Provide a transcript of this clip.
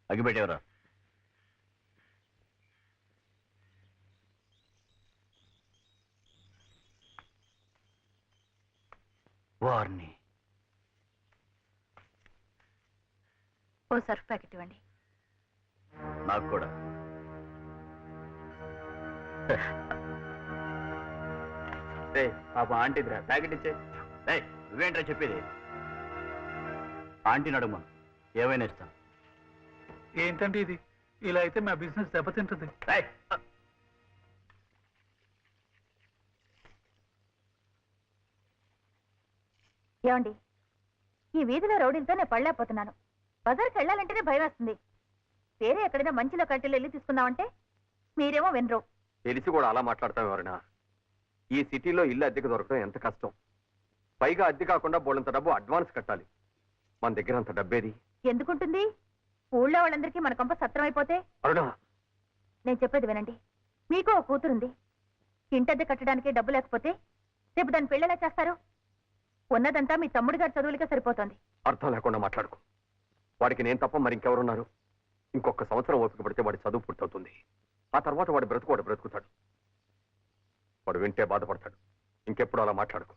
అగ్గిపెట్టేవరా? వారిని ఓ Surf packet ఇవ్వండి. నాకు కూడా. పాప ఆంటీదిరా, ప్యాకెట్ ఇచ్చే. నువ్వేంట్రా చెప్పేది? ఆంటీ నడుమ ఏమైనా ఇస్తాను. ఏంటంటే ఇది? ఇలా అయితే మా బిజినెస్ దెబ్బతింటుంది. ఏమండి, ఈ వీధిలో రౌడీలతో నేను పడలేకపోతున్నాను. బజార్కి వెళ్ళాలంటేనే భయం వేస్తుంది. వేరే ఎక్కడైనా మంచిలో కట్టెలు వెళ్ళి తీసుకుందామంటే మీరేమో వినరు. తెలిసి కూడా అలా మాట్లాడతాం ఎవరైనా? ఈ సిటీలో ఇల్లు అద్దెకు దొరకడం ఎంత కష్టం. పైగా అద్దె కాకుండా బోళ్ళంత డబ్బు అడ్వాన్స్ కట్టాలి. మన దగ్గర అంత డబ్బేది ఎందుకుంటుంది? ఊళ్ళో వాళ్ళందరికీ మన కొంప సత్రం అయిపోతే. అరుణ, నేను చెప్పేది వినండి. మీకు ఓ కూతురుంది. ఇంటద్దె కట్టడానికి డబ్బు లేకపోతే రేపు దాన్ని పెళ్ళేలా చేస్తారు? ఉన్నదంతా మీ తమ్ముడి గారి చదువులకే సరిపోతుంది. అర్థం లేకుండా మాట్లాడుకో. వాడికి నేను తప్ప మరి ఇంకెవరున్నారు? ఇంకొక సంవత్సరం ఓపిక పడితే వాడి చదువు పూర్తవుతుంది. ఆ తర్వాత వాడు బ్రతుకుతాడు. వాడు వింటే బాధపడతాడు. ఇంకెప్పుడు అలా మాట్లాడుకో.